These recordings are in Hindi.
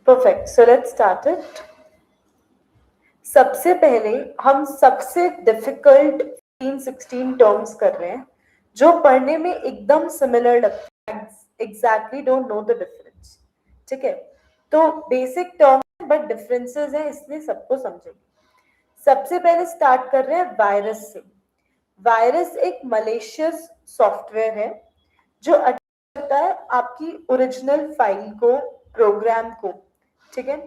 Perfect, so let's start it. सबसे पहले हम सबसे डिफिकल्ट 16 टर्म्स कर रहे हैं जो पढ़ने में एकदम सिमिलर लगता है, exactly don't know the difference. ठीक है, तो बेसिक टर्म है बट डिफरेंसेस हैं, इसलिए सबको समझेंगे। सबसे पहले स्टार्ट कर रहे हैं वायरस से। वायरस एक मलेशियस सॉफ्टवेयर है जो अटैक करता है आपकी ओरिजिनल फाइल को, प्रोग्राम को। ठीक है,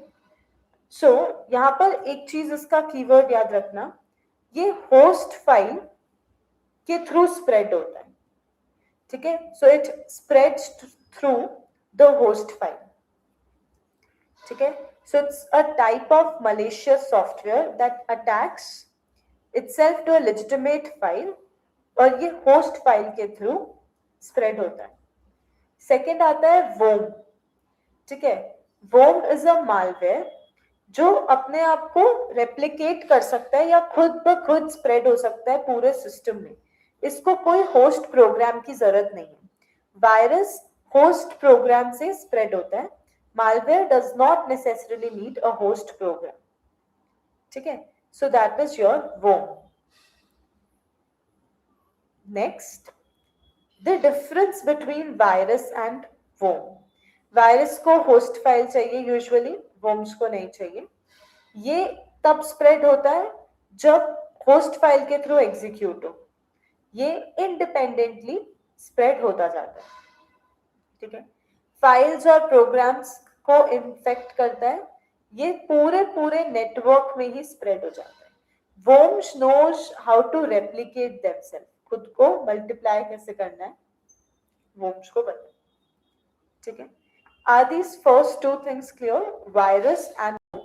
सो यहाँ पर एक चीज इसका कीवर्ड याद रखना, ये होस्ट फाइल के थ्रू स्प्रेड होता है। ठीक है, so it spreads through the host file. ठीक है, so it's a type of malicious software that attacks itself to a legitimate file और ये होस्ट फाइल के थ्रू स्प्रेड होता है। सेकेंड आता है वोम। ठीक है, वोम इज अ मालवेयर जो अपने आप को रेप्लिकेट कर सकता है या खुद ब खुद स्प्रेड हो सकता है पूरे सिस्टम में। इसको कोई होस्ट प्रोग्राम की जरूरत नहीं है। वायरस होस्ट प्रोग्राम से स्प्रेड होता है, malware does not necessarily need a host program. ठीक है, so that is your worm. Next, the difference between virus and worm. Virus को होस्ट फाइल चाहिए यूजुअली, worms को नहीं चाहिए। ये तब स्प्रेड होता है जब होस्ट फाइल के थ्रू एग्जीक्यूट हो, ये इंडिपेंडेंटली स्प्रेड होता जाता है। ठीक है, फाइल्स और प्रोग्राम्स को इन्फेक्ट करता है, ये पूरे नेटवर्क में ही स्प्रेड हो जाता है। worms knows how to replicate themselves, खुद को मल्टीप्लाई कैसे करना है worms को पता है। ठीक है, are these first two things clear, virus and worm?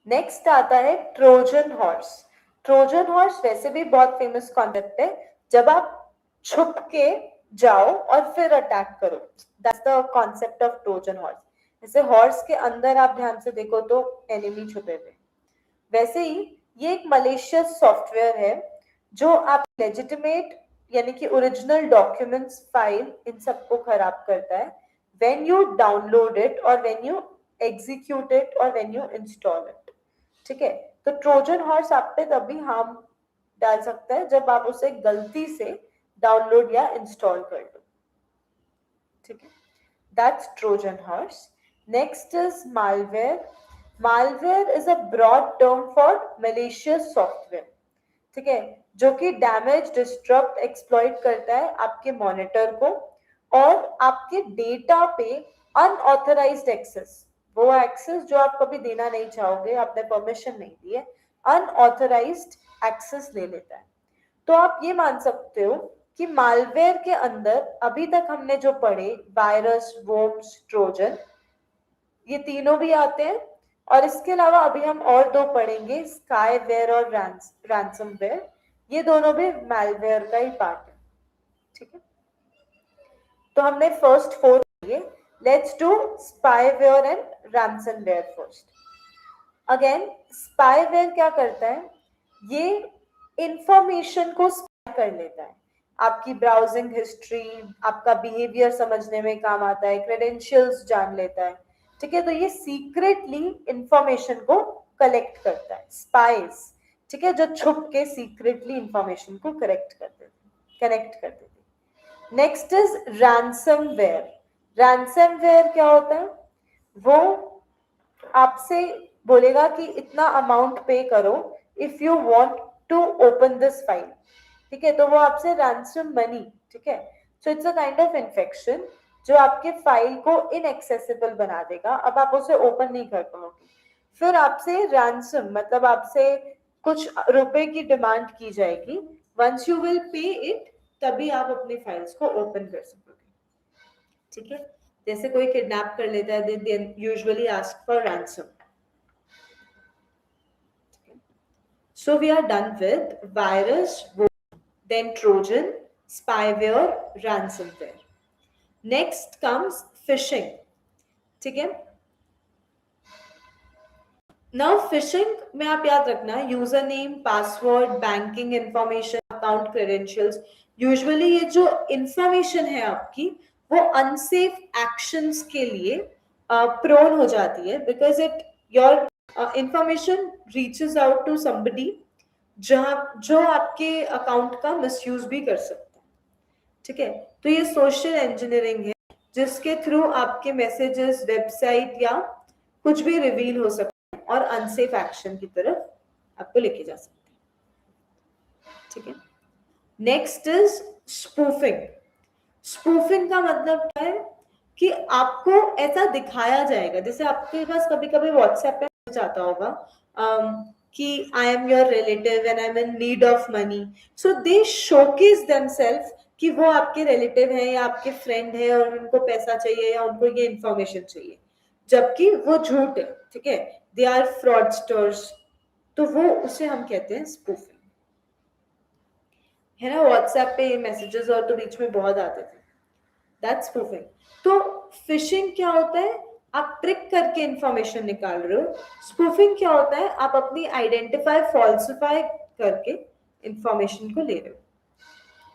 Next आता है ट्रोजन हॉर्स। ट्रोजन हॉर्स वैसे भी बहुत फेमस कॉन्सेप्ट है, जब आप छुप के जाओ और फिर अटैक करो, that's the concept of Trojan horse. जैसे हॉर्स के अंदर आप ध्यान से देखो तो एनिमी छुपे हुए, वैसे ही ये एक मलेशियस सॉफ्टवेयर है जो आप लेजिटिमेट यानी कि ओरिजिनल डॉक्यूमेंट्स, फाइल, इन सबको खराब करता है व्हेन यू डाउनलोड इट और व्हेन यू एग्जीक्यूट इट और व्हेन यू इंस्टॉल इट। ठीक है, तो ट्रोजन हॉर्स आप पे तभी हार्म डाल सकता है जब आप उसे गलती से डाउनलोड या इंस्टॉल कर दो। ठीक है, that's Trojan horse. Next is malware. Malware is a broad term for malicious software. ठीक है, जो कि डैमेज, डिस्ट्रप्ट, एक्सप्लॉइट करता है आपके मॉनिटर को और आपके डेटा पे अनऑथराइज्ड एक्सेस, वो एक्सेस जो आप कभी देना नहीं चाहोगे, आपने परमिशन नहीं दी है, अनऑथराइज्ड एक्सेस ले लेता है। तो आप ये मान सकते हो कि मालवेयर के अंदर अभी तक हमने जो पढ़े, वायरस, वर्म्स, ट्रोजन, ये तीनों भी आते हैं। और इसके अलावा अभी हम और दो पढ़ेंगे, स्पाईवेयर और रैंसमवेयर, ये दोनों भी मालवेयर का ही पार्ट है। ठीक है, तो हमने फर्स्ट 4 लिए। Let's do spyware and ransomware first. Again spyware क्या करता है, ये इंफॉर्मेशन को स्पाई कर लेता है, आपकी ब्राउजिंग हिस्ट्री, आपका बिहेवियर समझने में काम आता है, क्रेडेंशियल्स जान लेता है। ठीक है, तो ये सीक्रेटली इंफॉर्मेशन को कलेक्ट करता है, स्पाइस। ठीक है, जो छुप के सीक्रेटली इंफॉर्मेशन को कनेक्ट कर देते। Next is ransomware. रैंसमवेयर क्या होता है, वो आपसे बोलेगा कि इतना अमाउंट पे करो if you want to open this file. ठीक है, तो वो आपसे रैंसम मनी। ठीक है, so it's a kind of infection जो आपके फाइल को इनएक्सेसिबल बना देगा, अब आप उसे ओपन नहीं कर पाओगे। फिर आपसे रैंसम मतलब आपसे कुछ रुपए की डिमांड की जाएगी, once you will pay it तभी आप अपने फाइल्स को ओपन कर सकोगे। ठीक है, जैसे कोई किडनैप कर लेता है, they usually ask for ransom. So we are done with virus, then Trojan, spyware, ransomware. Next comes phishing. ठीक है, now phishing में आप याद रखना, user name, password, banking information, account credentials, usually ये जो इंफॉर्मेशन है आपकी वो अनसेफ एक्शंस के लिए प्रोन हो जाती है, because it your information reaches out to somebody जहां जो आपके अकाउंट का मिसयूज भी कर सकता है. ठीक है, तो ये सोशल इंजीनियरिंग है जिसके थ्रू आपके मैसेजेस, वेबसाइट या कुछ भी रिवील हो सकते हैं और अनसेफ एक्शन की तरफ आपको लेके जा सकते हैं. ठीक है, नेक्स्ट इज स्पूफिंग. स्पूफिंग का मतलब क्या है कि आपको ऐसा दिखाया जाएगा, जैसे आपके पास कभी कभी व्हाट्सएप पे मैसेज आता होगा कि I am your relative and I am in need of money, so they showcase themselves कि वो आपके रिलेटिव हैं या आपके फ्रेंड है और उनको पैसा चाहिए या उनको ये इंफॉर्मेशन चाहिए, जबकि वो झूठ है. ठीक है, दे आर फ्रॉडस्टर्स. तो वो उसे हम कहते हैं स्पूफिंग. है ना, व्हाट्सएप पे ये मैसेजेस और तो बीच में बहुत आते थे. That's spoofing. तो फिशिंग क्या होता है, आप ट्रिक करके इंफॉर्मेशन निकाल रहे हो. स्पूफिंग क्या होता है, आप अपनी आइडेंटिफाई फॉल्सिफाई करके इंफॉर्मेशन को ले रहे हो.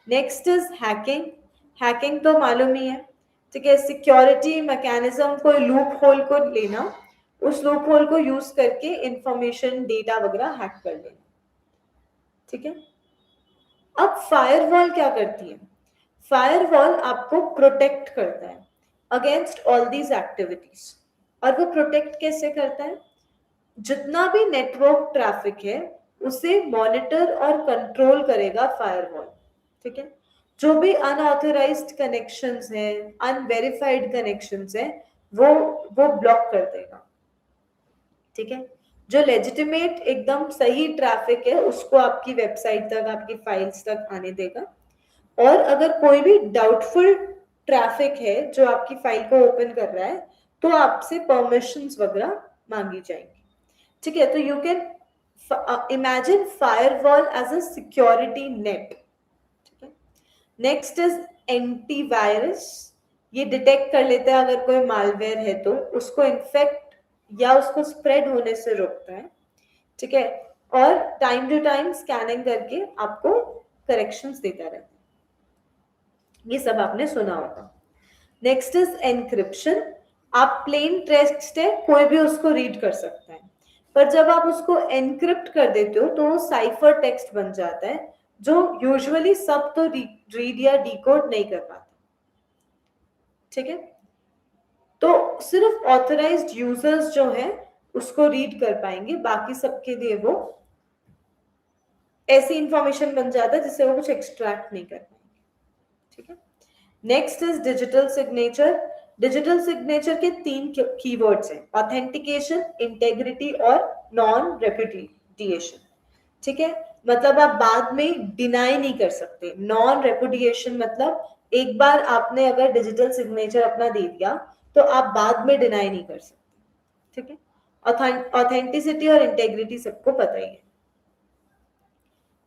Next is hacking. हैकिंग तो मालूम ही है. ठीक है, सिक्योरिटी मैकेनिज्म, कोई लूप होल को लेना, उस लूप होल को यूज करके इंफॉर्मेशन, डेटा वगैरह हैक कर लेना. ठीक है, अब फायरवॉल क्या करती है. फायरवॉल आपको प्रोटेक्ट करता है अगेंस्ट ऑल दीज एक्टिविटीज. और वो प्रोटेक्ट कैसे करता है, जितना भी नेटवर्क ट्रैफिक है उसे मॉनिटर और कंट्रोल करेगा फायरवॉल. ठीक है, जो भी अनऑथराइज्ड कनेक्शंस हैं, अनवेरिफाइड कनेक्शंस हैं, वो ब्लॉक कर देगा. ठीक है, जो लेजिटिमेट एकदम सही ट्रैफिक है उसको आपकी वेबसाइट तक, आपकी फाइल्स तक आने देगा. और अगर कोई भी डाउटफुल ट्रैफिक है जो आपकी फाइल को ओपन कर रहा है तो आपसे परमिशंस वगैरह मांगी जाएंगी. ठीक है, तो you can imagine firewall as a security net. ठीक है, नेक्स्ट इज एंटीवायरस. ये डिटेक्ट कर लेता है अगर कोई मालवेयर है तो उसको इन्फेक्ट या उसको स्प्रेड होने से रोकता है. ठीक है, और टाइम टू टाइम स्कैनिंग करके आपको करेक्शंस देता रहता है. ये सब आपने सुना होगा. Next is encryption. आप प्लेन टेक्स्ट है, कोई भी उसको रीड कर सकता है, पर जब आप उसको एनक्रिप्ट कर देते हो तो वो साइफर टेक्स्ट बन जाता है जो यूजुअली सब तो रीड या डिकोड नहीं कर पाते. ठीक है, तो सिर्फ ऑथराइज्ड यूजर्स जो हैं उसको रीड कर पाएंगे, बाकी सबके लिए वो ऐसी इंफॉर्मेशन बन जाता है जिससे वो कुछ एक्सट्रैक्ट नहीं कर पाएंगे. ठीक है, next is digital signature. Digital signature के 3 कीवर्ड्स हैं, ऑथेंटिकेशन, इंटेग्रिटी और नॉन रेपुडिएशन. ठीक है, मतलब आप बाद में डिनाई नहीं कर सकते. नॉन रेपुडिएशन मतलब एक बार आपने अगर डिजिटल सिग्नेचर अपना दे दिया तो आप बाद में डिनाई नहीं कर सकते. ठीक है, ऑथेंटिसिटी और इंटेग्रिटी सबको पता ही है.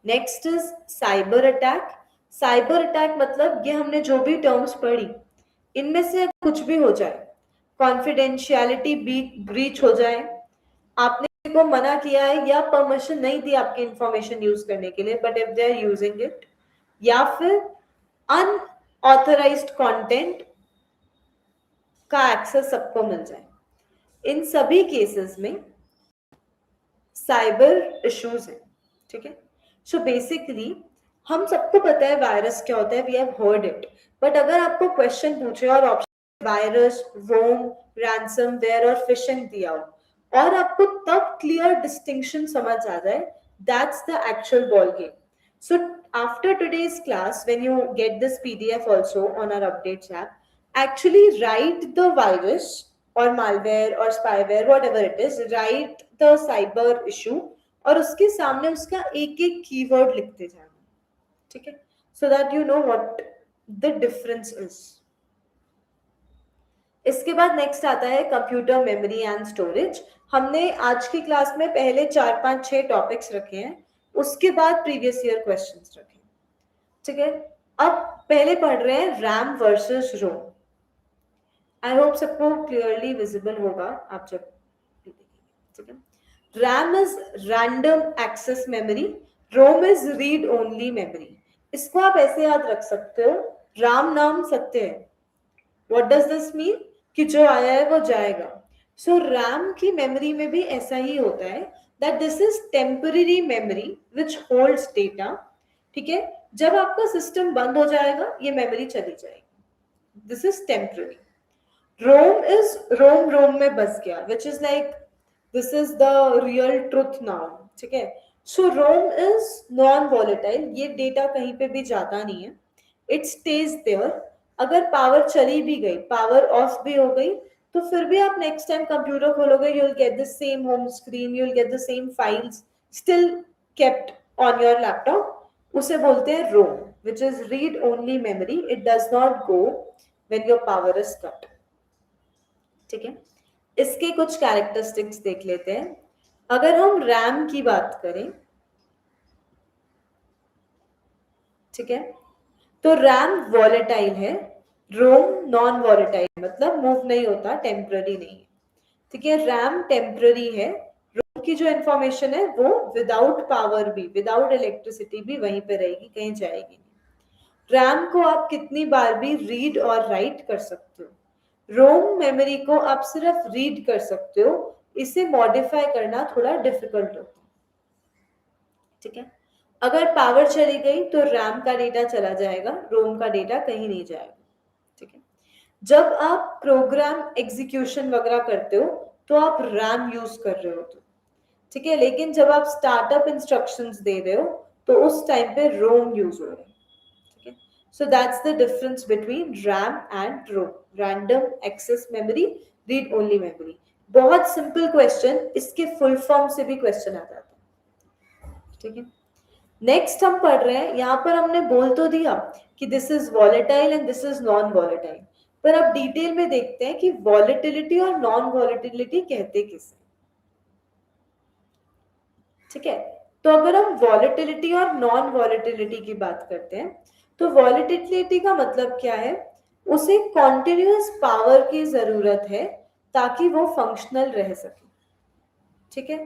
Next is cyber attack. Cyber attack मतलब ये हमने जो भी टर्म्स पढ़ी इनमें से कुछ भी हो जाए, कॉन्फिडेंशियलिटी ब्रीच हो जाए, आपने को मना किया है या परमिशन नहीं दी आपकी इंफॉर्मेशन यूज करने के लिए, but if they are using it, या फिर अनऑथराइज्ड कंटेंट का एक्सेस सबको मिल जाए, इन सभी केसेस में साइबर इश्यूज है. ठीक है, सो बेसिकली हम सबको पता है वायरस क्या होता है, we have heard it, but अगर आपको क्वेश्चन पूछे और ऑप्शन वायरस, वोम, रैंसमवेयर और फिशिंग दिया हो और आपको तब क्लियर डिस्टिंक्शन समझ आ जाए, that's the actual ball game. So after today's class, when you get this PDF also on our updates app, actually write the virus or malware or spyware, whatever it is, write the cyber issue और उसके सामने उसका एक एक कीवर्ड लिखते जाना. ठीक है, सो that you know what the difference is. इसके बाद नेक्स्ट आता है कंप्यूटर मेमोरी एंड स्टोरेज. हमने आज की क्लास में पहले 4, 5, 6 टॉपिक्स रखे हैं, उसके बाद प्रीवियस ईयर क्वेश्चंस रखे. ठीक है, अब पहले पढ़ रहे हैं RAM versus ROM. I hope सबको क्लियरली विजिबल होगा आप जब. ठीक है, RAM is random access memory, ROM is read only memory. इसको आप ऐसे याद रख सकते हो, राम नाम सत्य है, व्हाट डज दिस मीन कि जो आया है वो जाएगा. सो रैम की मेमोरी में भी ऐसा ही होता है that this is temporary memory which holds data. ठीक है, जब आपका सिस्टम बंद हो जाएगा ये मेमोरी चली जाएगी. This is temporary. ROM is ROM ROM में बस गया which is like this is the real truth now. ठीक है, so ROM is non volatile. ये डेटा कहीं पे भी जाता नहीं है, इट स्टेज देयर. अगर पावर चली भी गई, पावर ऑफ भी हो गई, तो फिर भी आप नेक्स्ट टाइम कंप्यूटर खोलोगे, you will get the same home screen, you will get the same files still kept on your laptop. उसे बोलते हैं ROM which is read only memory. It does not go when your power is cut. ठीक है, इसके कुछ कैरेक्टरिस्टिक्स देख लेते हैं. अगर हम रैम की बात करें, ठीक है, तो रैम वॉलेटाइल है, रोम नॉन वॉलेटाइल, मतलब मूव नहीं होता, टेम्पररी नहीं है. ठीक है, रैम टेम्पररी है. रोम की जो इंफॉर्मेशन है वो विदाउट पावर भी, विदाउट इलेक्ट्रिसिटी भी वहीं पे रहेगी, कहीं जाएगी नहीं. रैम को आप कितनी बार भी रीड और राइट कर सकते हो. रोम मेमोरी को आप सिर्फ रीड कर सकते हो, इसे मॉडिफाई करना थोड़ा डिफिकल्ट होता है. ठीक है, अगर पावर चली गई तो रैम का डेटा चला जाएगा, रोम का डेटा कहीं नहीं जाएगा. ठीक है, जब आप प्रोग्राम एग्जीक्यूशन वगैरह करते हो तो आप रैम यूज कर रहे हो तो. ठीक है, लेकिन जब आप स्टार्टअप इंस्ट्रक्शंस दे रहे हो तो उस टाइम पे रोम यूज हो रहा है. ठीक है, so that's the difference between RAM and ROM. Random access memory, read only memory. बहुत सिंपल क्वेश्चन, इसके फुल फॉर्म से भी क्वेश्चन आ जाता है. ठीक है, नेक्स्ट हम पढ़ रहे हैं, यहां पर हमने बोल तो दिया कि this is volatile and this is non volatile, पर अब डिटेल में देखते हैं कि वॉलेटिलिटी और नॉन वॉलेटिलिटी कहते किसे. ठीक है, तो अगर हम वॉलेटिलिटी और नॉन वॉलेटिलिटी की बात करते हैं, तो वॉलेटिलिटी का मतलब क्या है, उसे कॉन्टिन्यूअस पावर की जरूरत है ताकि वो फंक्शनल रह सके. ठीक है,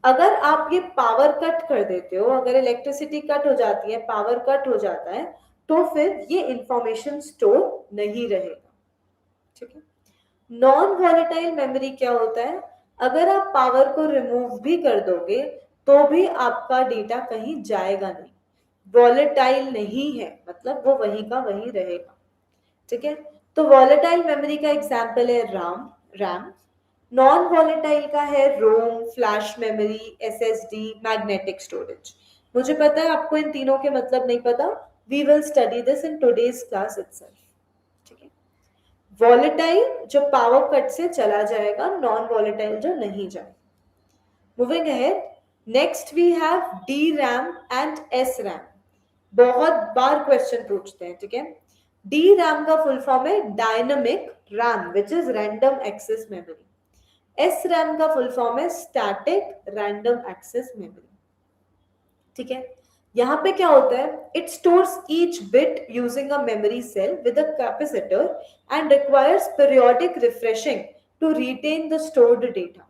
अगर आप ये पावर कट कर देते हो, अगर इलेक्ट्रिसिटी कट हो जाती है, पावर कट हो जाता है, तो फिर ये इंफॉर्मेशन स्टोर नहीं रहेगा. ठीक है, नॉन वॉलेटाइल मेमोरी क्या होता है, अगर आप पावर को रिमूव भी कर दोगे तो भी आपका डेटा कहीं जाएगा नहीं, वॉलेटाइल नहीं है, मतलब वो वहीं का वहीं रहेगा. ठीक है, तो वॉलेटाइल मेमोरी का एग्जांपल है रैम. नॉन वॉलेटाइल का है ROM, flash memory, SSD, magnetic storage. मुझे पता है आपको इन तीनों के मतलब नहीं पता, we will study this in today's class itself. ठीक है, वॉलेटाइल जो पावर कट से चला जाएगा, नॉन वॉलेटाइल जो नहीं जाएगा. Moving ahead, next we have D RAM and S RAM. बहुत बार क्वेश्चन पूछते हैं. ठीक है, डी रैम का फुल फॉर्म है dynamic RAM which is random access memory. S RAM का फुल फॉर्म है स्टैटिक रैंडम एक्सेस मेमोरी. ठीक है, यहां पे क्या होता है, it stores each bit using a memory cell with a capacitor and requires periodic refreshing to retain the stored data.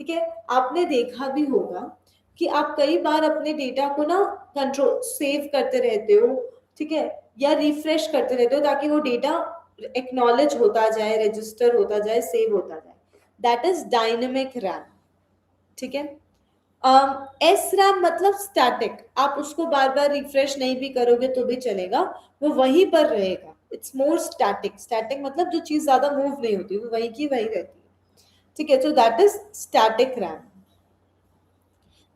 ठीक है, आपने देखा भी होगा कि आप कई बार अपने डेटा को ना कंट्रोल सेव करते रहते हो. ठीक है, या रिफ्रेश करते रहते हो ताकि वो डेटा एक्नॉलेज होता जाए, रजिस्टर होता जाए, सेव होता जाए. That is dynamic RAM. ठीक है, एस रैम मतलब स्टैटिक, आप उसको बार बार रिफ्रेश नहीं भी करोगे तो भी चलेगा, वो वहीं पर रहेगा. It's more static. स्टैटिक मतलब जो चीज ज्यादा मूव नहीं होती, वो वहीं की वहीं रहती है. ठीक है, so that is static RAM.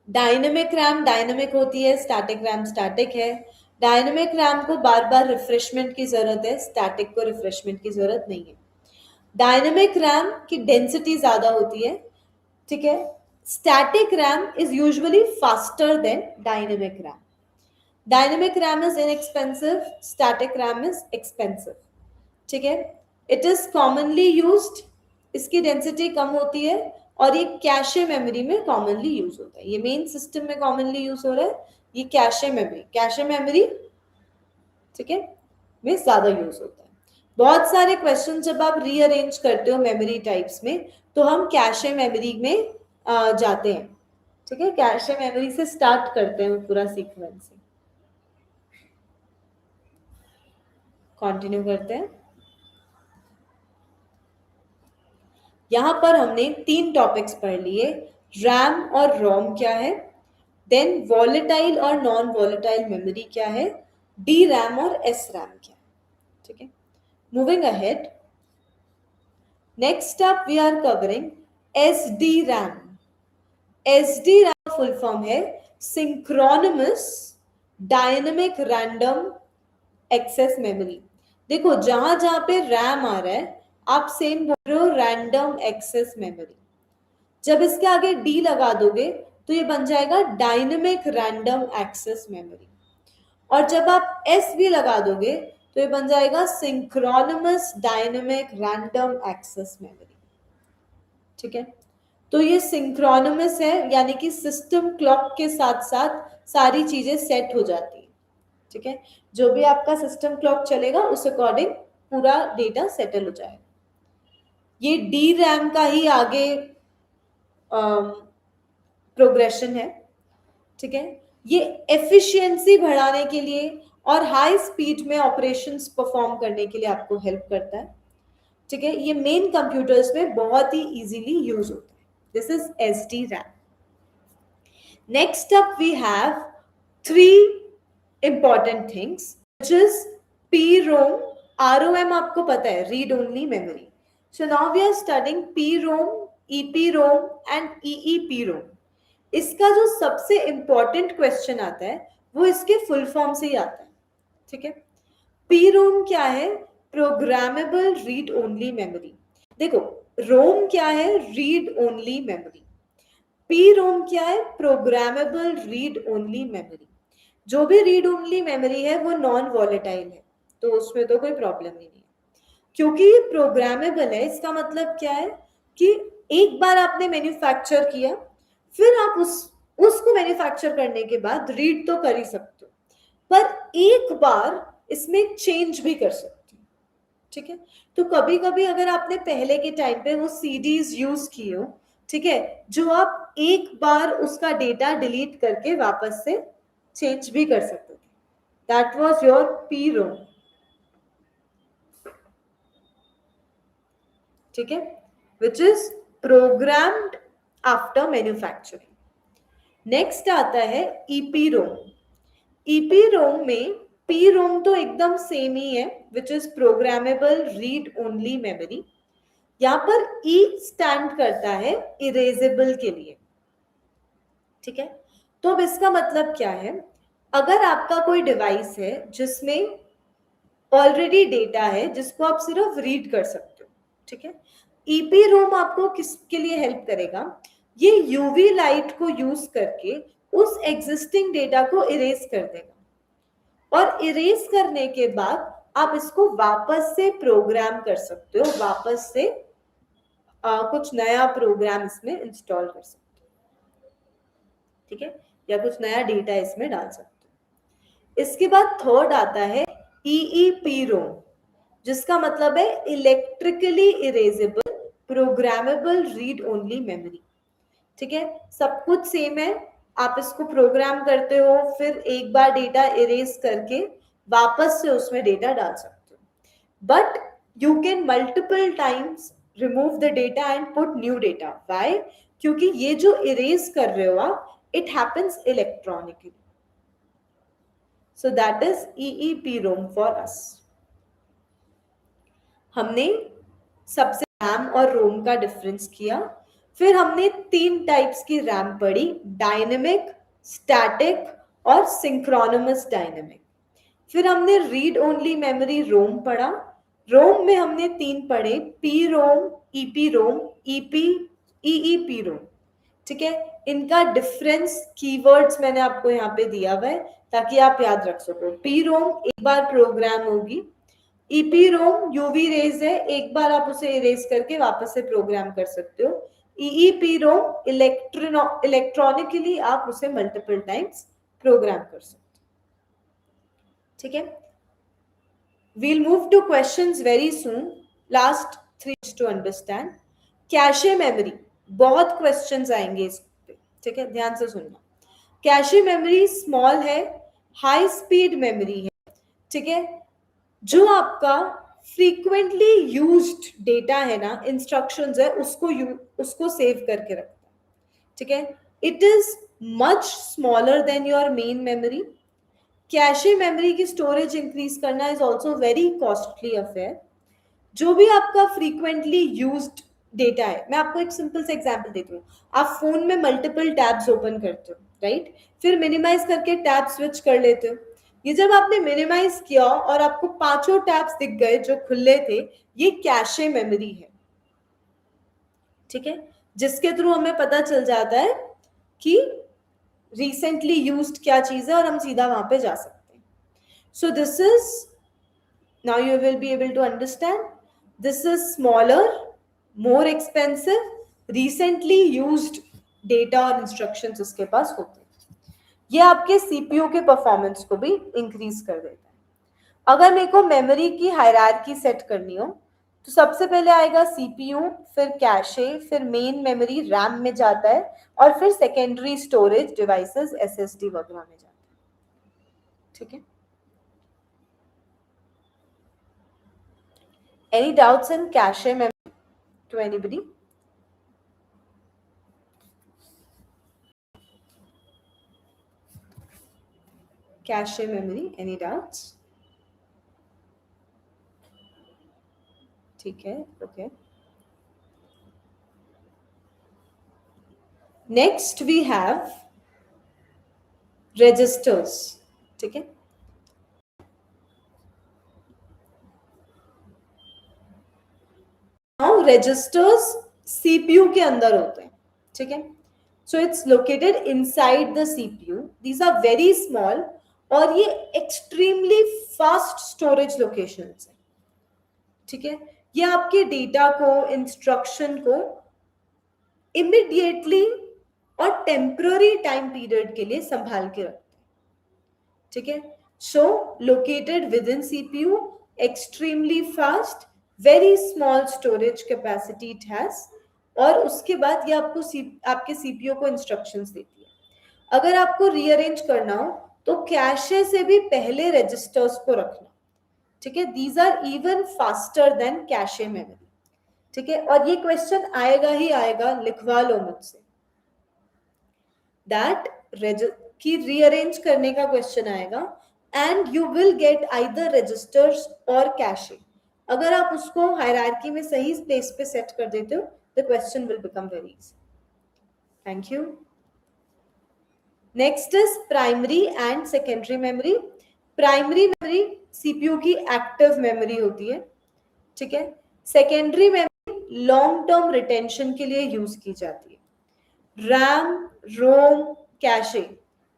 Dynamic RAM dynamic होती है, स्टैटिक रैम स्टैटिक है. डायनेमिक रैम को बार बार रिफ्रेशमेंट की जरूरत है, स्टैटिक को रिफ्रेशमेंट की जरूरत नहीं है. डायनेमिक रैम की डेंसिटी ज्यादा होती है. ठीक है, static RAM is usually faster than dynamic RAM. Dynamic RAM is inexpensive, static RAM is expensive. ठीक है, इट इज कॉमनली यूज्ड, इसकी डेंसिटी कम होती है और ये कैशे मेमोरी में कॉमनली यूज होता है. ये मेन सिस्टम में कॉमनली यूज हो रहा है, ये कैशे मेमोरी ठीक है में ज्यादा यूज होता है. बहुत सारे क्वेश्चन जब आप रीअरेंज करते हो मेमोरी टाइप्स में, तो हम कैशे मेमोरी में जाते हैं. ठीक है, कैशे मेमोरी से स्टार्ट करते हैं पूरा सीक्वेंस. कंटिन्यू करते हैं. यहाँ पर हमने 3 टॉपिक्स पढ़ लिए, रैम और रोम क्या है, देन वॉलेटाइल और नॉन वॉलेटाइल मेमोरी क्या है, डी रैम और एस रैम क्या है. ठीक है, moving ahead, next up we are covering S D RAM. S D RAM full form है synchronous dynamic random access memory. देखो जहां जहां पे रैम आ रहा है आप सेम बोल रहे हो रैंडम एक्सेस मेमोरी. जब इसके आगे डी लगा दोगे तो ये बन जाएगा डायनेमिक रैंडम एक्सेस मेमोरी. और जब आप एस भी लगा दोगे तो ये बन जाएगा सिंक्रोनमस डायनेमिक रैंडम एक्सेस मेमोरी. ठीक है, तो ये सिंक्रोनमस है, यानी कि सिस्टम क्लॉक के साथ साथ सारी चीजें सेट हो जाती है. ठीक है, जो भी आपका सिस्टम क्लॉक चलेगा उस अकॉर्डिंग पूरा डेटा सेटल हो जाएगा. ये डी रैम का ही आगे प्रोग्रेशन है. ठीक है, ये एफिशिएंसी बढ़ाने के लिए और हाई स्पीड में ऑपरेशंस परफॉर्म करने के लिए आपको हेल्प करता है. ठीक है, ये मेन कंप्यूटर्स में बहुत ही इजीली यूज होता है. This is S D RAM. Next up we have 3 important things, which is PROM. ROM आपको पता है, read only memory. So now we are studying PROM, EPROM and EEPROM. इसका जो सबसे important question आता है वो इसके full form से ही आता है. ठीक है, PROM क्या है? Programmable Read Only Memory. देखो ROM क्या है? Read Only Memory. PROM क्या है? Programmable Read Only Memory. जो भी रीड ओनली मेमोरी है वो नॉन वॉलेटाइल है, तो उसमें तो कोई प्रॉब्लम ही नहीं है. क्योंकि ये प्रोग्रामेबल है, इसका मतलब क्या है कि एक बार आपने मैन्युफैक्चर किया, फिर आप उसको मैन्युफैक्चर करने के बाद रीड तो कर ही सकते हो, पर एक बार इसमें चेंज भी कर सकते हो. ठीक है, तो कभी कभी अगर आपने पहले के टाइम पे वो सीडीज यूज किए हो, ठीक है, जो आप एक बार उसका डेटा डिलीट करके वापस से चेंज भी कर सकते थे. That was your PROM. ठीक है, which is programmed after manufacturing. Next आता है EPROM. EPROM में PROM तो एकदम सेम ही है, which is programmable read only memory. यहां पर E स्टैंड करता है इरेजेबल के लिए. ठीक है, तो अब इसका मतलब क्या है, अगर आपका कोई डिवाइस है जिसमें ऑलरेडी डेटा है जिसको आप सिर्फ रीड कर सकते हो. ठीक है, EPROM आपको किसके लिए हेल्प करेगा? ये यूवी लाइट को यूज करके उस एग्जिस्टिंग डेटा को इरेज कर देगा, और इरेज करने के बाद आप इसको वापस से प्रोग्राम कर सकते हो, वापस से कुछ नया प्रोग्राम इसमें इंस्टॉल कर सकते हो. ठीक है, या कुछ नया डेटा इसमें डाल सकते हो. इसके बाद थर्ड आता है EEPROM, जिसका मतलब है electrically erasable programmable read only memory. ठीक है, सब कुछ सेम है, आप इसको प्रोग्राम करते हो, फिर एक बार डेटा इरेज करके वापस से उसमें डेटा डाल सकते हो, but you can multiple times remove the data and put new data. Why? क्योंकि ये जो इरेज कर रहे हो आप, it happens electronically. So that is EEPROM for us. हमने सबसे रैम और रोम का डिफरेंस किया, फिर हमने 3 टाइप्स की रैम पढ़ी, डायनेमिक, स्टैटिक और सिंक्रोनमस डायनेमिक. फिर हमने रीड ओनली मेमोरी रोम पढ़ा. रोम में हमने 3 पढ़े, PROM, EPROM, EEPROM. ठीक है, इनका डिफरेंस कीवर्ड्स मैंने आपको यहाँ पे दिया हुआ है ताकि आप याद रख सको. PROM एक बार प्रोग्राम होगी, EPROM यूवी रेज है, एक बार आप उसे इरेज करके वापस से प्रोग्राम कर सकते हो. EEPROM इलेक्ट्रॉनिकली आप उसे मल्टीपल टाइम्स प्रोग्राम कर सकते हो. ठीक है, we'll move to questions very soon. Last 3 to understand. Cache memory, बहुत क्वेश्चंस आएंगे इस पे. ठीक है, ध्यान से सुनना. कैशे मेमोरी स्मॉल है, हाई स्पीड मेमोरी है. ठीक है, जो आपका फ्रीक्वेंटली यूज्ड डेटा है ना, इंस्ट्रक्शंस है, उसको सेव करके रखता है, ठीक है. It is much smaller than your main memory. Cache memory की स्टोरेज इंक्रीज करना is also very costly affair. जो भी आपका फ्रीक्वेंटली यूज्ड डेटा है, मैं आपको एक सिंपल से एग्जांपल देती हूँ. आप फोन में मल्टीपल टैब्स ओपन करते हो, राइट, फिर मिनिमाइज करके टैब स्विच कर लेते हो. ये जब आपने मिनिमाइज किया और आपको पांचों टैब्स दिख गए जो खुले थे, ये कैशे मेमोरी है, ठीक है, जिसके थ्रू हमें पता चल जाता है कि रिसेंटली यूज्ड क्या चीज है और हम सीधा वहां पे जा सकते हैं. सो this is, now you will be able to understand, this is smaller, more expensive, recently used data और instructions उसके पास होते हैं. ये आपके सीपीयू के परफॉर्मेंस को भी इंक्रीज कर देता है. अगर मेरे को मेमोरी की हायरार्की सेट करनी हो तो सबसे पहले आएगा सीपीयू, फिर कैशे, फिर मेन मेमोरी रैम में जाता है, और फिर सेकेंडरी स्टोरेज डिवाइसेस एसएसडी वगैरह में जाता है, ठीक है. Any doubts in cache memory to anybody? Cache memory, any doubts? ठीक है, okay. Next we have registers, ठीक है. Now registers CPU के अंदर होते हैं, ठीक है. So it's located inside the CPU. These are very small और ये extremely fast storage locations हैं, ठीक है. ये आपके डेटा को, इंस्ट्रक्शन को इमिडिएटली और टेम्पररी टाइम पीरियड के लिए संभाल के रखते हैं, ठीक है. So located within CPU, extremely fast, very small storage capacity it has, और उसके बाद ये आपको आपके सीपीयू को इंस्ट्रक्शंस देती है. अगर आपको रीअरेंज करना हो तो कैशे से भी पहले रजिस्टर्स को रखना, ठीक है. These are even faster than cache memory, ठीक है. और ये क्वेश्चन आएगा ही आएगा, लिखवा लो मुझसे, दैट की रीअरेंज करने का क्वेश्चन आएगा, and you will get either registers और कैशे. अगर आप उसको हायरार्की में सही प्लेस पे सेट कर देते हो, the question will become very easy. Thank you. Next is primary and secondary memory. Primary memory CPU की एक्टिव मेमोरी होती है, ठीक है. Secondary memory long term retention के लिए यूज की जाती है. रैम, रोम, कैशे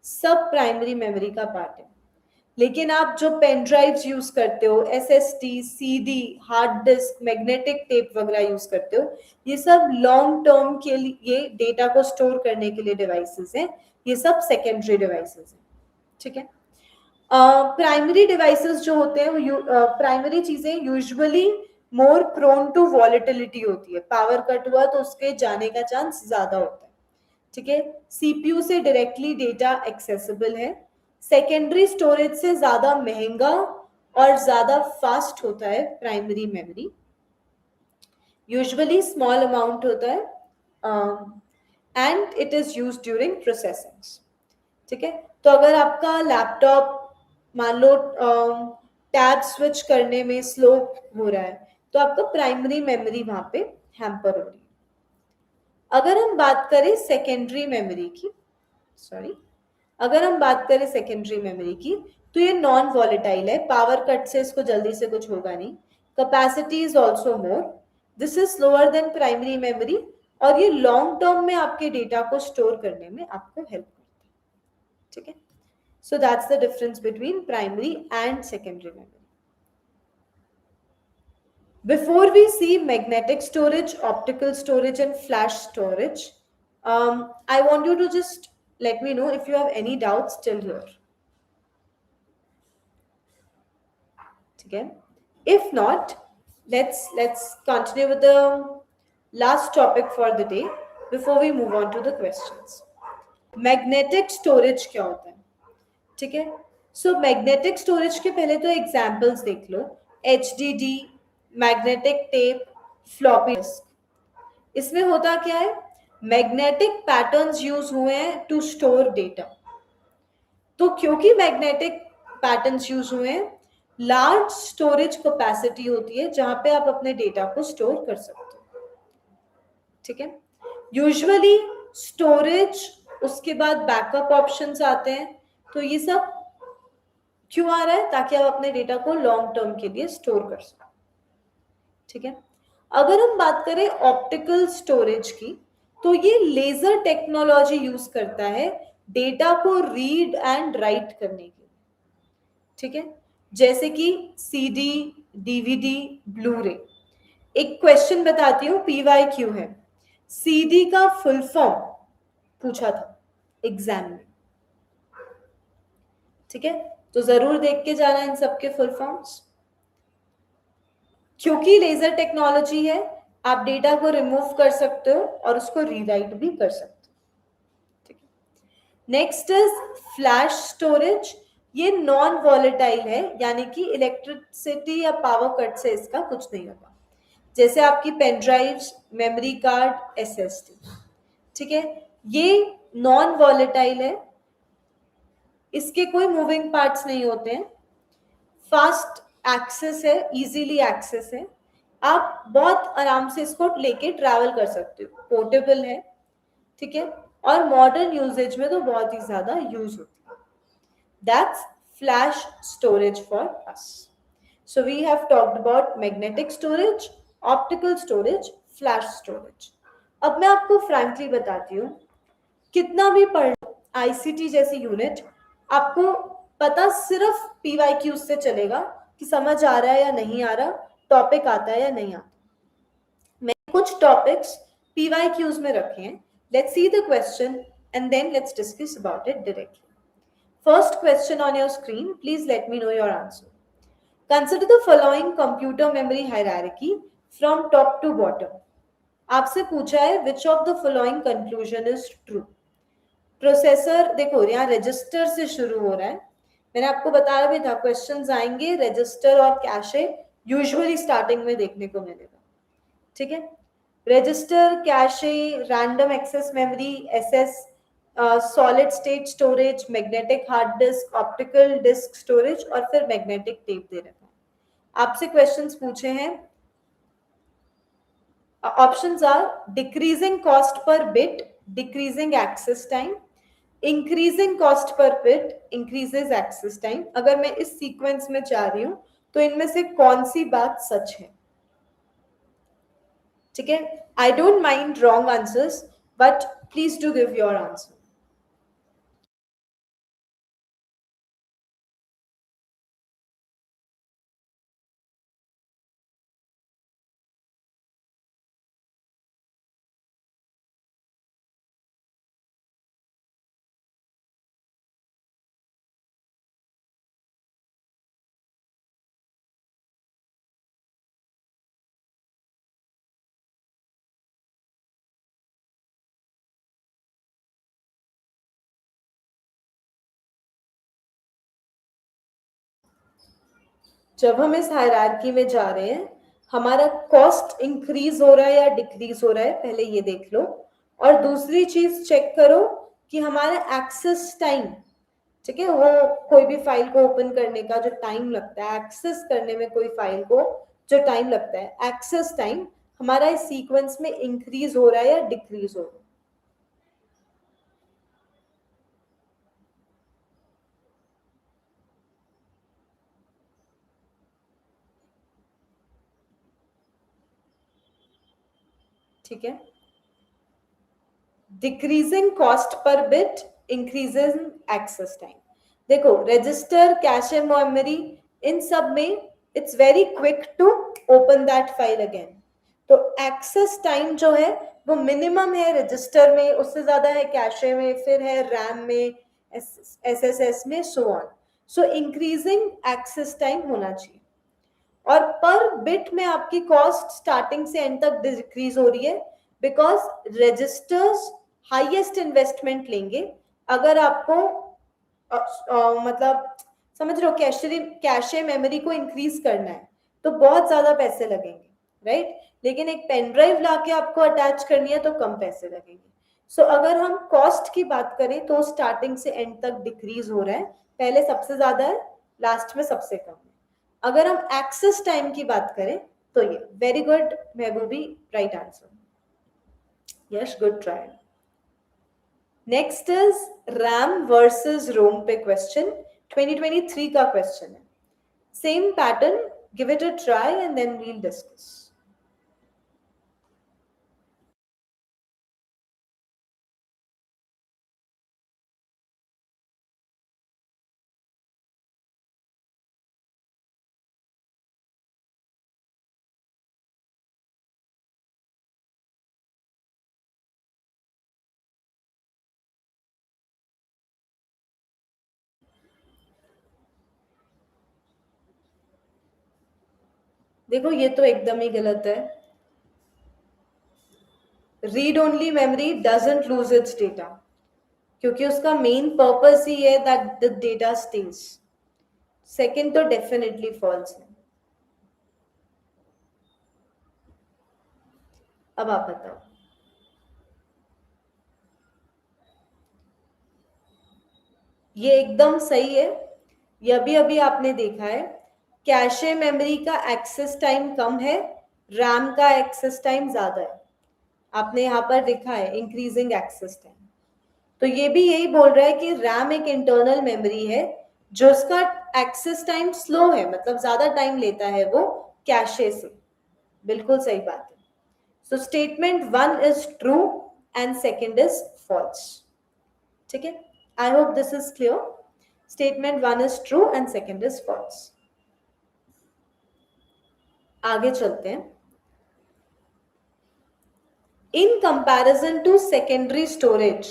सब प्राइमरी मेमोरी का पार्ट है. लेकिन आप जो पेन ड्राइव्स यूज करते हो, SSD, CD, hard disk, magnetic tape वगैरह यूज करते हो, ये सब लॉन्ग टर्म के लिए डेटा को स्टोर करने के लिए डिवाइसेस हैं. ये सब सेकेंडरी डिवाइसेस हैं, ठीक है. प्राइमरी डिवाइसेस जो होते हैं, प्राइमरी चीजें usually more prone to volatility होती है. पावर कट हुआ तो उसके जाने का चांस ज्यादा होता है, ठीक है. सीपीयू से डायरेक्टली डेटा एक्सेसिबल है. सेकेंडरी स्टोरेज से ज्यादा महंगा और ज्यादा फास्ट होता है primary memory. Usually small amount होता है and it is used during processing, ठीक है. तो अगर आपका लैपटॉप मान लो टैब स्विच करने में स्लो हो रहा है, तो आपका प्राइमरी मेमोरी वहां पे हैम्पर हो रही है. अगर हम बात करें सेकेंडरी मेमोरी की, अगर हम बात करें सेकेंडरी मेमोरी की, तो ये नॉन वॉलेटाइल है. पावर कट से इसको जल्दी से कुछ होगा नहीं. Capacity is also more. This is slower then primary memory, और ये लॉन्ग टर्म में आपके डेटा को स्टोर करने में आपको हेल्प करता है, ठीक है. So that's the difference between primary and secondary memory. Before we see magnetic storage, optical storage and flash storage, I want you to just let me know if you have any doubts till here. Okay. If not, let's continue with the last topic for the day before we move on to the questions. Magnetic storage क्या होता है, ठीक है. So magnetic storage के पहले तो examples देख लो. HDD, magnetic tape, floppy disk. इसमें होता क्या है, मैग्नेटिक पैटर्न्स यूज हुए हैं टू स्टोर डेटा। तो क्योंकि मैग्नेटिक पैटर्न्स यूज हुए हैं, लार्ज स्टोरेज कैपेसिटी होती है जहां पे आप अपने डेटा को स्टोर कर सकते हो। ठीक है, यूजुअली स्टोरेज, उसके बाद बैकअप ऑप्शंस आते हैं। तो ये सब क्यों आ रहा है, ताकि आप अपने डेटा को लॉन्ग टर्म के लिए स्टोर कर सको। ठीक है, अगर हम बात करें ऑप्टिकल स्टोरेज की, तो ये लेजर टेक्नोलॉजी यूज करता है डेटा को रीड एंड राइट करने के लिए। ठीक है, जैसे कि सीडी, डीवीडी, ब्लू रे। एक क्वेश्चन बताती हूँ, PYQ है, सीडी का फुल फॉर्म पूछा था एग्जाम में। ठीक है, तो जरूर देख के जाना इन सबके फुल फॉर्म्स। क्योंकि लेजर टेक्नोलॉजी है, आप डेटा को रिमूव कर सकते हो और उसको रीराइट भी कर सकते हो। ठीक है, नेक्स्ट इज फ्लैश स्टोरेज। ये नॉन वॉलेटाइल है, यानी कि इलेक्ट्रिसिटी या पावर कट से इसका कुछ नहीं होगा। जैसे आपकी pen drives, memory card, SSD। ठीक है, ये नॉन वॉलेटाइल है, इसके कोई मूविंग पार्ट्स नहीं होते हैं, फास्ट एक्सेस है, इजीली एक्सेस है, आप बहुत आराम से इसको लेके ट्रैवल कर सकते हो, पोर्टेबल है। ठीक है, और मॉडर्न यूजेज में तो बहुत ही ज्यादा यूज होती है। That's flash storage for us. So we have talked about magnetic storage, optical storage, flash storage. अब मैं आपको फ्रैंकली बताती हूँ, कितना भी पढ़ लो ICT जैसी यूनिट, आपको पता सिर्फ PYQ से चलेगा कि समझ आ रहा है या नहीं आ रहा, टॉपिक आता है या नहीं आता। मैं कुछ टॉपिक्स PYQs में रखे हैं। Let's see the question and then let's discuss about it directly. First question on your screen, please let me know your answer. Consider the following computer memory hierarchy from top to bottom. आपसे पूछा है which of the following conclusion is true. Processor, देखो यहाँ रजिस्टर से शुरू हो रहा है, मैंने आपको बताया भी था क्वेश्चंस आएंगे रजिस्टर और कैशे यूजुअली स्टार्टिंग में देखने को मिलेगा। ठीक है, register, cache, random access memory, SS, solid state storage, magnetic hard disk, optical disk storage, और फिर मैग्नेटिक टेप दे रखा है। आपसे क्वेश्चंस पूछे हैं, options are decreasing cost per bit, decreasing access time, increasing cost per bit, increases access time. अगर मैं इस सीक्वेंस में जा रही हूं तो इनमें से कौन सी बात सच है? ठीक है, I don't mind wrong answers, but please do give your answer. जब हम इस हायरार्की में जा रहे हैं, हमारा कॉस्ट इंक्रीज हो रहा है या डिक्रीज हो रहा है, पहले ये देख लो। और दूसरी चीज चेक करो कि हमारा एक्सेस टाइम, ठीक है, वो कोई भी फाइल को ओपन करने का जो टाइम लगता है, एक्सेस करने में कोई फाइल को जो टाइम लगता है, एक्सेस टाइम हमारा इस सीक्वेंस में इंक्रीज हो रहा है या डिक्रीज हो रहा है। ठीक है, decreasing cost per bit, increasing access time. देखो रजिस्टर, कैशे मेमोरी, इन सब में it's very quick to open that file again. तो एक्सेस टाइम जो है वो मिनिमम है रजिस्टर में, उससे ज्यादा है कैशे में, फिर है रैम में, SSS में, so on. So increasing access time होना चाहिए। और पर बिट में आपकी कॉस्ट स्टार्टिंग से एंड तक डिक्रीज हो रही है, बिकॉज रजिस्टर्स हाईएस्ट इन्वेस्टमेंट लेंगे अगर आपको मतलब समझ रहे हो, कैशे मेमोरी को इंक्रीज करना है। तो बहुत ज्यादा पैसे लगेंगे, राइट? लेकिन एक पेन ड्राइव लाके आपको अटैच करनी है तो कम पैसे लगेंगे। सो अगर हम कॉस्ट की बात करें तो स्टार्टिंग से एंड तक डिक्रीज हो रहा है, पहले सबसे ज्यादा है, लास्ट में सबसे कम है। अगर हम एक्सेस टाइम की बात करें तो ये very good Mahboobi, right answer, yes good try. Next is RAM versus ROM पे क्वेश्चन, 2023 का क्वेश्चन है। Same pattern, give it a try and then we'll discuss. देखो ये तो एकदम ही गलत है। Read only memory doesn't lose its data, क्योंकि उसका मेन पर्पस ही है that the data stays. Second तो डेफिनेटली फॉल्स है। अब आप बताओ। ये एकदम सही है, ये अभी अभी आपने देखा है। कैशे मेमोरी का एक्सेस टाइम कम है, रैम का एक्सेस टाइम ज्यादा है। आपने यहाँ पर देखा है इंक्रीजिंग एक्सेस टाइम। तो ये भी यही बोल रहा है कि रैम एक इंटरनल मेमोरी है जो उसका एक्सेस टाइम स्लो है, मतलब ज्यादा टाइम लेता है वो कैशे से। बिल्कुल सही बात है। So statement 1 is true and second is false. ठीक है, I hope this is clear. Statement 1 is true and second is false. आगे चलते हैं। In comparison to secondary storage,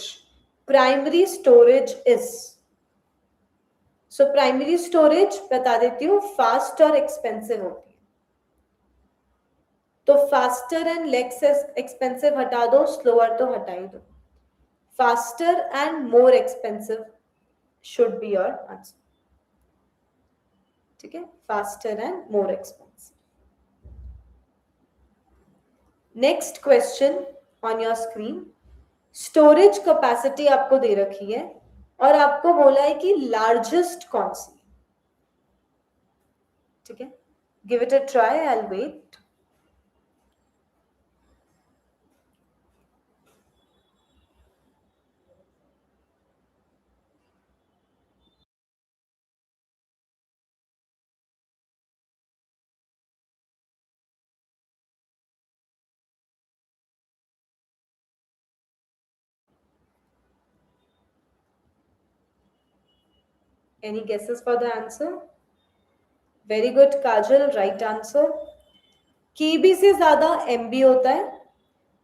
primary storage is. So primary storage बता देती हूँ फास्ट और एक्सपेंसिव होती है। तो फास्टर एंड लेस एक्सपेंसिव हटा दो, स्लोअर तो हटा ही दो। Faster and more expensive should be your answer. ठीक है, faster and more expensive. Next question on your screen. Storage capacity आपको दे रखी है और आपको बोला है कि लार्जेस्ट कौन सी। ठीक है, give it a try, I will wait. Any guesses for the answer? Very good, Kajal, right answer. केबी से ज्यादा एमबी होता है,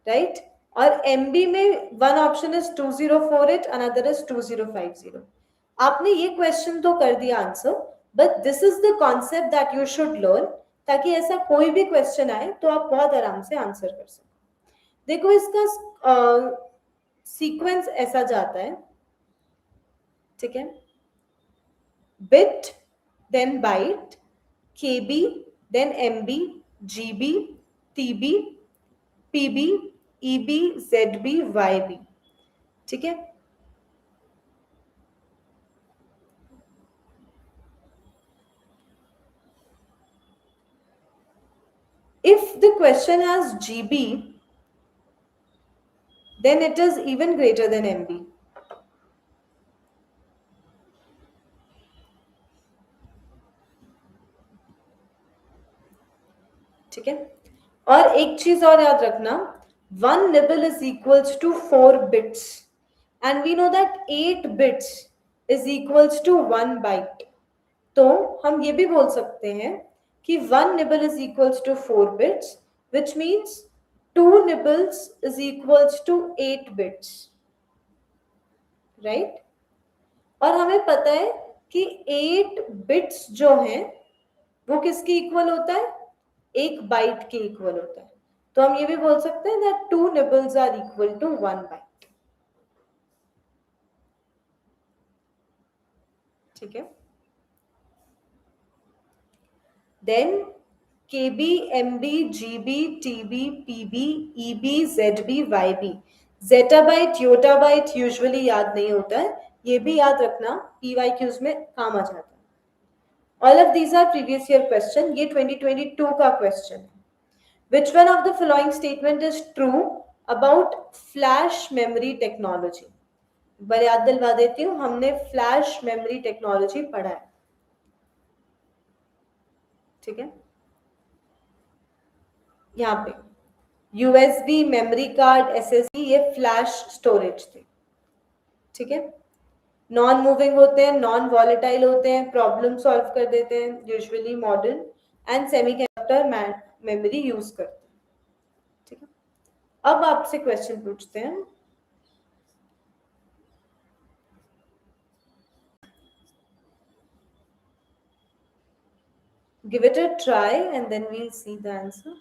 राइट? और एमबी में one option is 2048, another is 2050। आपने ये क्वेश्चन तो कर दिया answer, but this is the concept that you should learn, ताकि ऐसा कोई भी क्वेश्चन आए तो आप बहुत आराम से आंसर कर सको। देखो इसका सीक्वेंस ऐसा जाता है, ठीक है? Bit, then byte, KB, then MB, GB, TB, PB, EB, ZB, YB. ठीक है, if the question has GB, then it is even greater than MB. ठीक है, और एक चीज और याद रखना, 1 nibble is equals to 4 bits and we know that 8 bits is equals to 1 byte. तो हम ये भी बोल सकते हैं कि 1 nibble is equals to 4 bits, which means 2 nibbles is equals to 8 bits, right? और हमें पता है कि 8 बिट्स जो हैं वो किसके इक्वल होता है? एक बाइट के इक्वल होता है। तो हम ये भी बोल सकते हैं that 2 nibbles are equal to 1 byte. ठीक है, then KB, MB, GB, TB, PB, EB, ZB, YB. zettabyte, yottabyte usually याद नहीं होता है, ये भी याद रखना, PYQs में काम आ जाता है. All of these are previous year question. ये 2022 का question है. Which one of the following statement is true about flash memory technology? एक बार याद दिलवा देती हूँ, हमने फ्लैश मेमोरी टेक्नोलॉजी पढ़ा है, ठीक है. यहाँ पे यूएसबी, मेमोरी कार्ड, एसएसडी, ये फ्लैश स्टोरेज थे, ठीक है. नॉन मूविंग होते हैं, नॉन वॉलेटाइल होते हैं, प्रॉब्लम सॉल्व कर देते हैं, usually modern and semiconductor memory use करते हैं, ठीक है. अब आपसे क्वेश्चन पूछते हैं. Give it a try and then we'll see the answer.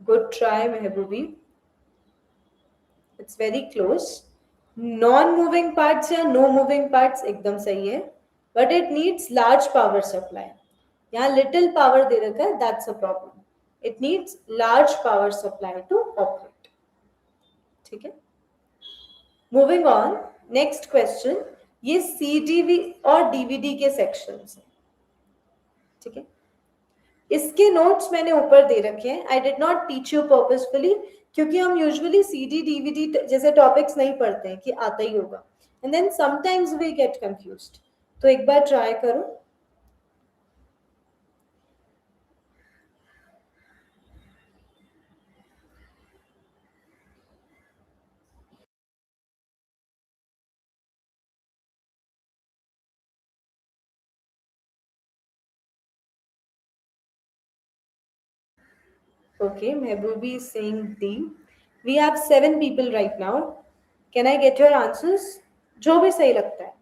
Good try, Mehboobi. It's very close. Non-moving parts या no moving parts एकदम सही है, but it needs large power supply. यहाँ little power दे रखा है, that's a problem. It needs large power supply to operate. ठीक है. Moving on, next question. ये CD और DVD के sections हैं, ठीक है. इसके नोट्स मैंने ऊपर दे रखे हैं. I did not teach you purposefully, क्योंकि हम यूजुअली CD DVD जैसे टॉपिक्स नहीं पढ़ते हैं कि आता ही होगा, and then sometimes we get confused. तो एक बार ट्राई करो. Okay, Mehboobi is saying D. We have 7 people right now. Can I get your answers? जो भी सही लगता है.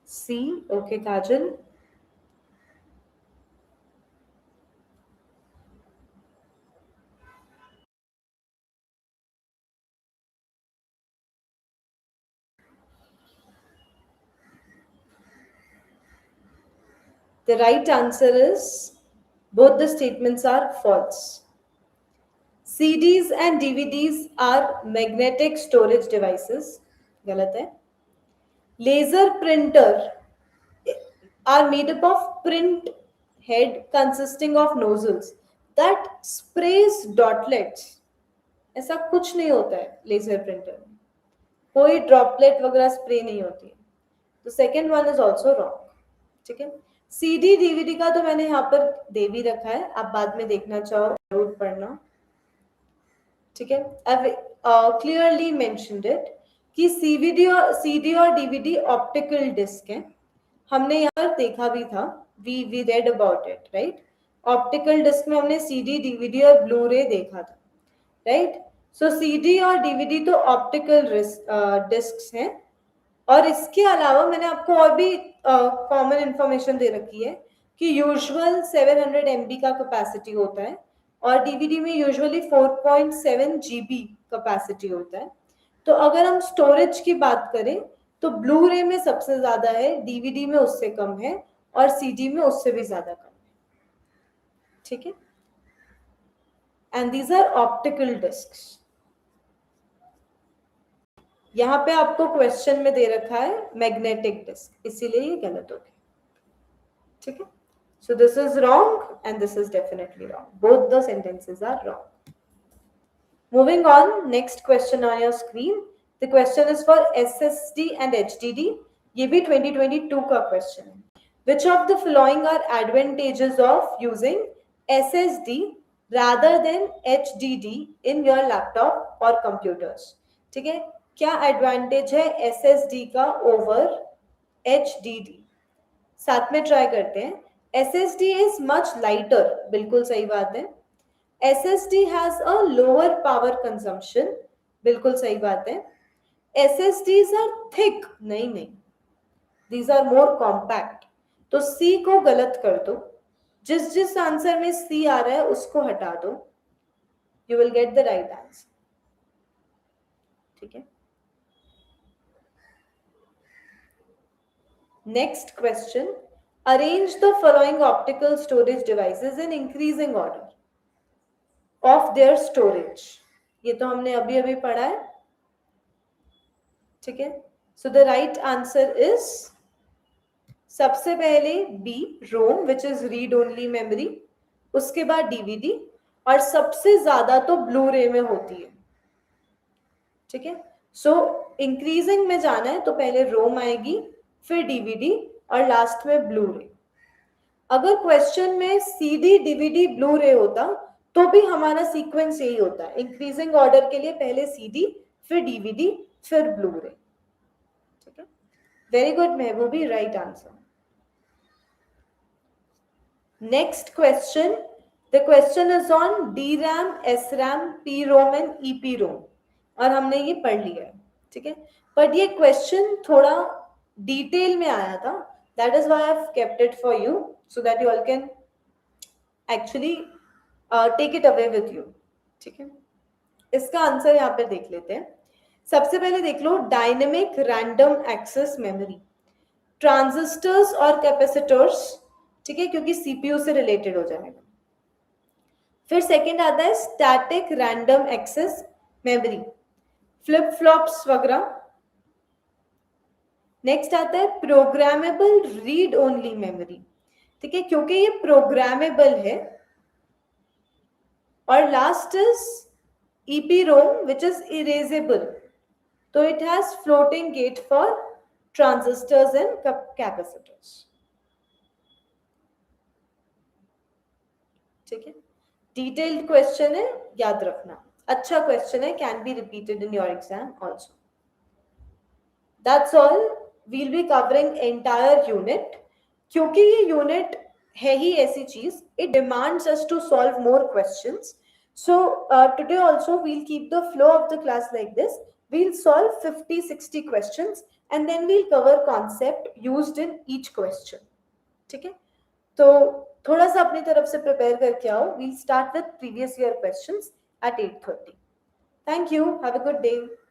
C. Okay, Kajal. The right answer is both the statements are false. CDs and DVDs are magnetic storage devices. गलत है. Laser printer are made up of print head consisting of nozzles that sprays dotlets. ऐसा कुछ नहीं होता है लेजर प्रिंटर में, कोई ड्रॉपलेट वगैरह स्प्रे नहीं होती है. तो second one is also wrong, ठीक है. CD DVD का तो मैंने यहाँ पर दे भी रखा है, आप बाद में देखना चाहो जरूर पढ़ना, ठीक है. I've clearly mentioned it कि CD और DVD ऑप्टिकल डिस्क है. हमने यहाँ पर देखा भी था, we read about it, right? Optical disk में हमने CD, DVD और ब्लू रे देखा था, राइट. सो CD और DVD तो ऑप्टिकल डिस्क्स हैं. और इसके अलावा मैंने आपको और भी कॉमन इंफॉर्मेशन दे रखी है कि यूजुअल 700 MB का कैपेसिटी होता है और DVD में यूजुअली 4.7 GB कैपेसिटी होता है. तो अगर हम स्टोरेज की बात करें तो ब्लू रे में सबसे ज्यादा है, DVD में उससे कम है और CD में उससे भी ज्यादा कम है, ठीक है. And these are optical disks. यहाँ पे आपको क्वेश्चन में दे रखा है मैग्नेटिक डिस्क, इसीलिए ये गलत हो गया, ठीक है. So this is wrong and this is definitely wrong. Both the sentences are wrong. Moving on, next question on your screen. The question is for SSD and HDD. ये भी 2022 का question है. Which of the following are advantages of using SSD rather than HDD in your laptop or computers? ठीक है. क्या एडवांटेज है SSD का ओवर HDD? साथ में ट्राई करते हैं. SSD इज मच लाइटर, बिल्कुल सही बात है. SSD has a lower power consumption, बिल्कुल सही बात है. SSDs आर थिक, नहीं नहीं, दीज आर मोर कॉम्पैक्ट. तो C को गलत कर दो. जिस जिस आंसर में C आ रहा है उसको हटा दो. You will get the right answer. ठीक है. Next question. Arrange the following optical storage devices in increasing order of their storage. ये तो हमने अभी अभी पढ़ा है. ठीक है. So the right answer is सबसे पहले B, ROM, which is read only memory. उसके बाद DVD और सबसे ज्यादा तो ब्लू रे में होती है. ठीक है. सो इंक्रीजिंग में जाना है तो पहले रोम आएगी, फिर डीवीडी और लास्ट में ब्लू रे. अगर क्वेश्चन में सीडी डीवीडी ब्लू रे होता तो भी हमारा सीक्वेंस यही होता है. इंक्रीजिंग ऑर्डर के लिए पहले सीडी, फिर डीवीडी, फिर ब्लू रे. ठीक है. Very good Mahboobi, right answer. Next question. The question is on DRAM, SRAM, PROM and EPROM और हमने ये पढ़ लिया है. ठीक है. बट ये क्वेश्चन थोड़ा डिटेल में आया था. That is why I have kept it for you so that you all can actually take it away with you. ठीक है. इसका आंसर यहाँ पे देख लेते हैं. सबसे पहले देख लो dynamic random access memory, transistors और कैपेसिटर्स. ठीक है, क्योंकि सीपीयू से रिलेटेड हो जाएगा. फिर सेकंड आता है static random access memory, flip flops वगैरह. नेक्स्ट आता है प्रोग्रामेबल रीड ओनली मेमोरी. ठीक है, क्योंकि ये प्रोग्रामेबल है. और last is EPROM which is erasable. तो it has floating gate for transistors and capacitors. ठीक है. डिटेल्ड क्वेश्चन है, याद रखना. अच्छा क्वेश्चन है, can be repeated in your exam also. That's all. We'll be covering entire unit. क्योंकि ये यूनिट है ही ऐसी चीज, it demands us to solve more questions. So today also we'll keep the flow of the class like this. We'll solve 50-60 questions and then we'll cover concept used in each question. ठीक है. तो थोड़ा सा अपनी तरफ से प्रिपेयर करके आओ. We'll start with previous year questions at 8:30. Thank you. Have a good day.